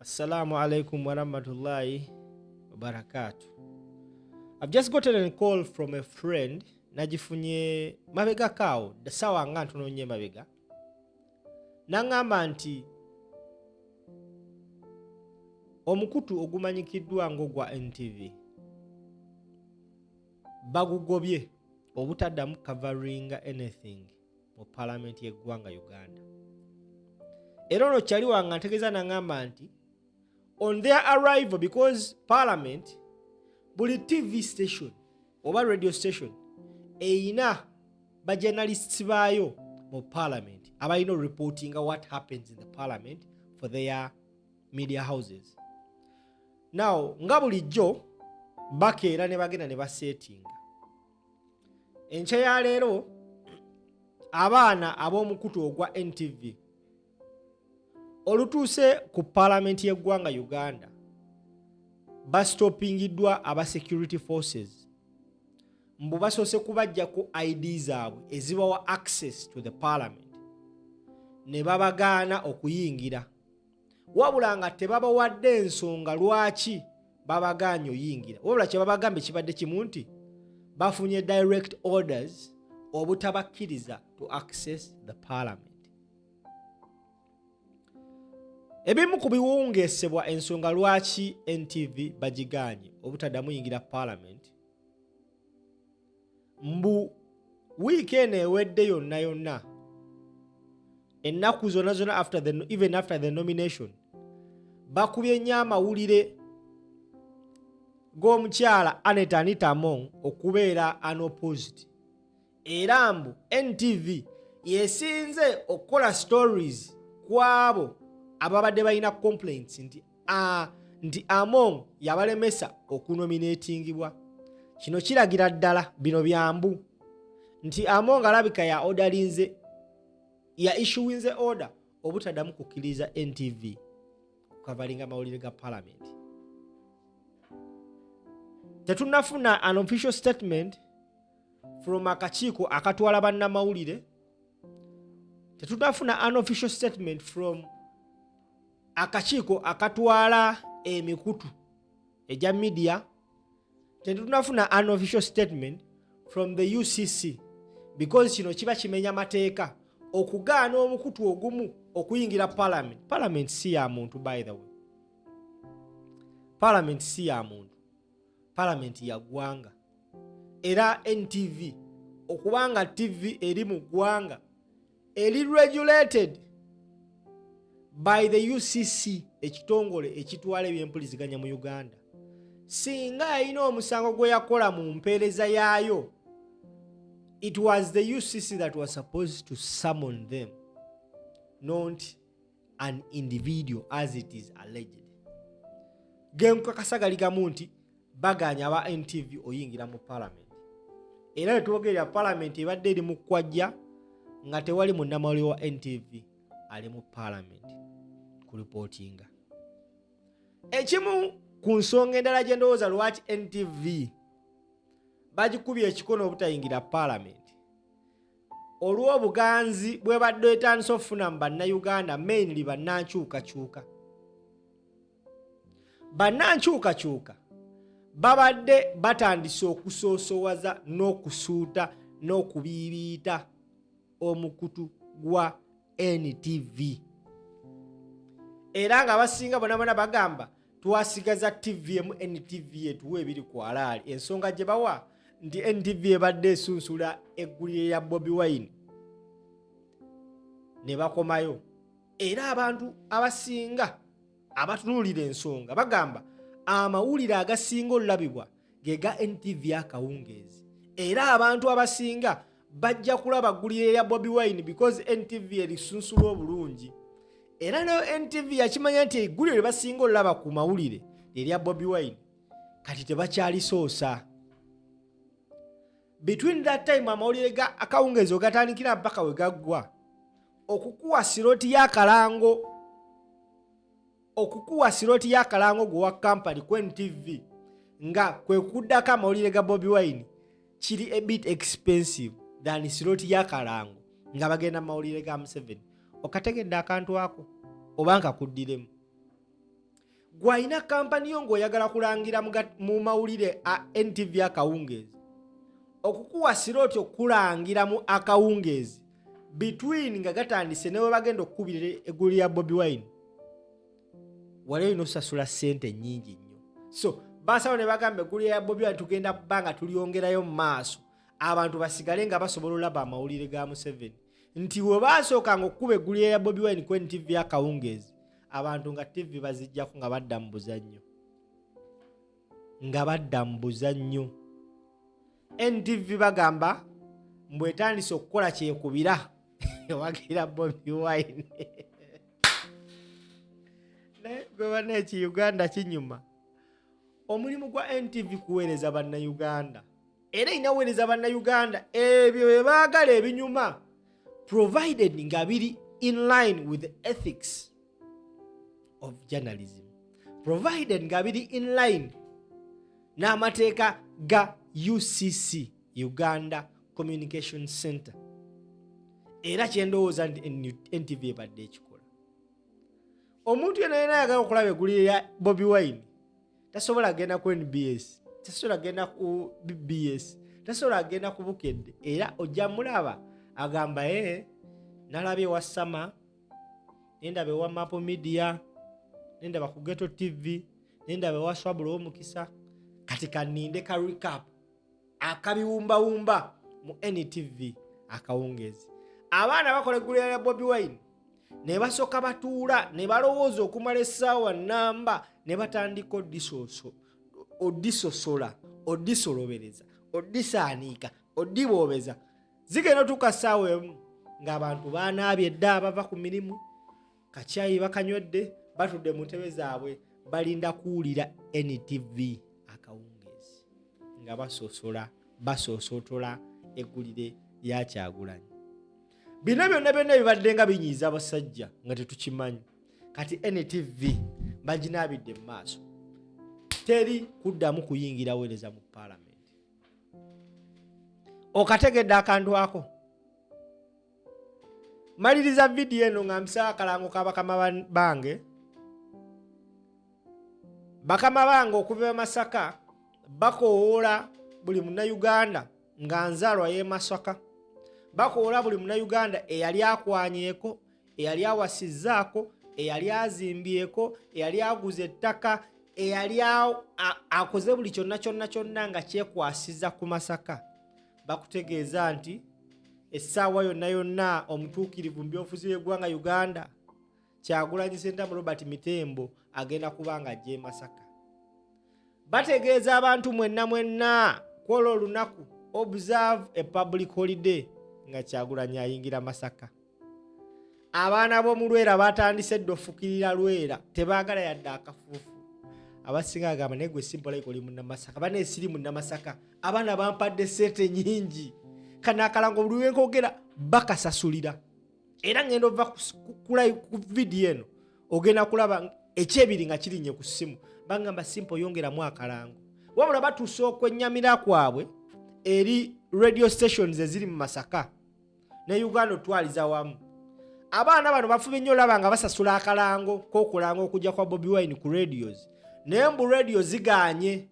Assalamu alaikum wa rahmatullahi wa barakatuh. I've just gotten a call from a friend. Najifunye mabega kao, sawa nga ntono nye mabega. Nangamba nti omukutu ogumanyikiddwa ng'ogwa NTV bagugobye obutaddamu coveringa anything mu Palaamenti y'eggwanga Uganda. Era ono kyali wanga ntegeeza nangamba nti on their arrival, because Parliament, buli TV station oba radio station eyina ba journalists baayo mu Parliament abalina reporting what happens in the Parliament for their media houses. Now nga bulijjo bakeera ne bagenda ne basetinga enkya ya leero abaana ab'omukutu ogwa NTV olutuuse ku Palaamenti y'eggwanga Uganda bastopingiddwa aba security forces mbu basoose kubajja ku ID zaabwe ezibawa access to the Parliament ne babagaana okuyingira wabula nga tebabawadde ensonga lwaki babagaanye oyingira wabula kye babagambe kibadde kimu nti bafunye direct orders obutabakkiriza to access the Parliament. Ebimu ku biwungeesebwa ensonga lwaki NTV bagiganye obutaddamu yingira Parliament mbu wiiki eno ewedde yonna ennaku zonna even after the nomination bakubye nnyo amawulire g'omukyala Anita okubeera unopposed era mbu NTV yesinze okukola stories kwabo ababadde balina complaints nti Among yabalemesa okunominatingibwa. Kino kiragira ddala bino byambu nti Among alabika ya ordarinze ya issuinze order obutaddamu kukkiriza NTV kukavalinga amawulire ga Parliament. Tetunnafuna an official statement from akakiiko akatwala bannamawulire. Tetunnafuna an official statement from akakiiko akatwala emikutu eja media. Tetunafuna an official statement from the UCC because kino kiba kimenya mateeka okugaana omukutu ogumu okuyingira Parliament. Parliament si ya muntu, by the way. Parliament si ya muntu. Parliament ya ggwanga. Era NTV okubanga TV eri mu ggwanga eri regulated by the UCC, ekitongole ekitwala ebyempuliziganya mu Uganda. Singa yalina omusango gwe yakola mu mpeereza yaayo, it was the UCC that was supposed to summon them, not an individual as it is alleged. Genkakasa galigamu nti baganya aba NTV oyingira mu Parliament. Era netwogerera Parliament ebadde eri mu kwajja nga tewali munnamawulire wa NTV ali mu Parliament kulipotinga. Ekimu ku nsonga endala gye ndowooza lwaki NTV bagikubye ekikono obutayingira Parliament olw'obuganzi bwe badde etandise okufuna mu bannayuganda, mainly bannankyukakyuka. Bannankyukakyuka babadde batandise okusoosowaza n'okusuuta n'okubiibiita omukutu gwa NTV. Era nga basinga bonna bagamba twasigaza TV emu NTV etuwa ebiri ku alaali. Ensonga gye bawa nti NTV ebadde esunsula eggulire ya Bobi Wine ne bakomayo. Era abantu abasinga abatunuulira ensonga bagamba amawulire agasinga olulabibwa ge ga NTV akawungeezi. Era abantu abasinga bajja kulaba ggulire ya Bobi Wine because NTV erisunsula obulungi. Era nayo NTV yakimanya nti eggulire lye basinga olulaba ku mawulire erya Bobi Wine kati tebakyalisoosa. Between that time amawulire ga akawungeezi ogatandikira mpaka we gaggwa, okukuwa siroti y'akalango gwe wa kampani ku NTV nga kwe kuddako amawulire ga Bobi Wine kiri a bit expensive than siroti y'akalango nga bagenda mawulire ga Museveni. Okategedde akantu ako oba nka kuddiremu. gwalina kampani yo ng'oyagala kulangira mu mawulire a NTV akawungeezi okukuwa siroti okulangira mu akawungeezi between nga gatandise ne we bagenda okukubira eggulu lya Bobi Wine wali olina osasula ssente nnyingi nnyo. So basawo ne bagamba eggulu lya Bobi Wine tugenda kubanga tulyongerayo mu maaso abantu basigale nga basobola olaba amawulire ga Museveni nti we baasookanga okukuba eggulu lya Bobi Wine ku NTV akawungeezi abantu nga TV bazijjako nga badda mu buzannyo NTV bagamba mbwetandise okukola kyekubira wagira Bobi Wine gwe baneki Uganda kinyuma omulimu gwa NTV kuweereza bannayuganda era inaweereza bannayuganda ebyo bye baagala ebinyuma provided nga biri in line with the ethics of journalism, provided nga biri in line n'amateeka ga UCC, Uganda Communication Center. Era kyendowooza nti NTV ebadde ekikola. Omuntu yena ayagala okulaba eggulu lya Bobi Wine tasobola genda ku NBS, tasobola genda ku BBS, tasobola genda ku Bukedde, era ojja mulaba agamba nalabye wa Sama, nendabe wa Mapo Media, nendabe ku Geto TV, nendabe wa Swabula Omukisa, kati kaninde ka recap akabiwumbawumba mu NTV akawungeezi. Abaana bakola eggulu lya Bobi Wine ne basooka batuula ne balowooza okumala essaawa nnamba ne batandika odisosola, odisolobereza, odisaaniika, odiboobeza. Zigenda tuka ssaawa emu ng'abantu baanaabye edda bava ku mirimu, kacyayi bakanywedde, batudde mu ntebe zaabwe balinda kuwulira NTV akawungeezi nga basoosotola eggulire lya Kyagulanyi. Bino byonna bibadde nga binyiiza abasajja nga tetukimanyi. Kati NTV baginaabidde mu maaso. Teri kuddamu kuyingira weereza mu Palaamenti. Okategedde akantu ako. Maliriza vidiyo eno nga mpisa akalango ka bakama bange. Bakama bange okuva e Masaka bakoola buli munnayuganda nga nzaalwa y'e Masaka. Bakoola buli munnayuganda eyali akwanyeeko, eyali awasizzaako, eyali azimbyeko, eyali aguze ettaka, eyali akoze buli kyonna nga kyekwasiza ku Masaka. Bakutegeeza nti essaawa yonna omutuukirivu mu byobufuzi by'eggwanga Uganda Kyagulanyi Ssentamu Robert Mitembo agenda kubanga ajja e Masaka. Bategeeza abantu mwenna kwolwo olunaku observe a public holiday nga Kyagulanyi ayingira Masaka. Abaana b'omu Lwera batandise dde ofukirira Lwera, tebaagala yadde akafuufu. Abasinga agamba naye gwe simple like oli munnamasaka, baneesiri munnamasaka, abaana bampadde ssente nnyingi, kana akalango buli wenkogera bakasasulira. Era ngenda ova ku vidiyo eno ogenda kulaba ekyebiri nga kirinye ku ssimu, bagamba simple yongeramu akalango. Wabula batuuse okwennyamira kwabwe eri radio stations eziri mu Masaka ne Uganda otwaliza wamu. Abaana bano bafube nnyo olaba nga basasula akalango k'okulanga okujja kwa Bobi Wine ku radios. Naye mbu radio ziganye,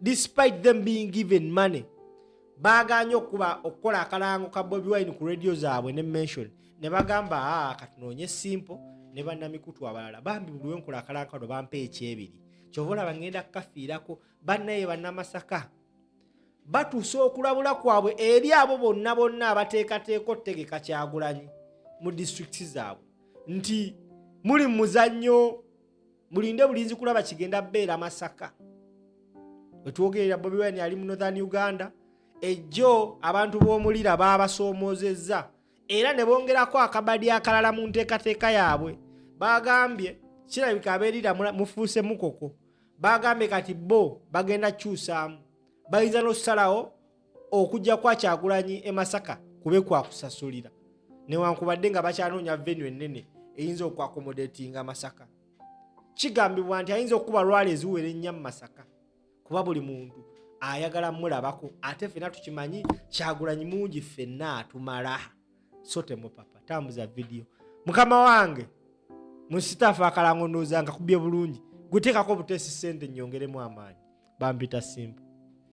despite them being given money, baganye okukola akalango ka Bobi Wine ku radio zaabwe ne mention. Ne bagamba katunoonye simple ne bannamikutu abalala bambi buli wenkola akalango kano bampe ekyebiri. Kyova olaba ngenda kukafiirako bannaye bannamasaka. Batuuse okulabula kwabwe eri abo bonna abateekateeka otegeka Kyagulanyi mu districts zaabwe nti muli muzannyo, mulinde bulinzi kulaba kigenda bbeera Masaka. Wetwogerera Bobi Wine ali mu Northern Uganda, ejjo abantu b'omulira baabasoomozezza era ne bongerako akabadi akalala mu nteekateeka yaabwe. Bagambye kirabika abeerira mufuuse mukoko, bagambye kati bo bagenda kyusaamu, bayinza n'okusalawo okujja kwa Kyagulanyi e Masaka kube kwakusasulira newankubadde nga bakyanoonya venue ennene eyinza okwakomodatinga Masaka. Kigambibwa nti ayinza okuba lwala eziwera ennya mu Masaka kuba buli muntu ayagala mulabako, ate ffenna tukimanyi Kyagulanyi mungi ffenna atumala. So temupapa tambuza vidiyo. Mukama wange mu staff akalango ndowooza nga kubye bulungi guteekako buteesi ssente nnyongeremu amaanyi bampita simple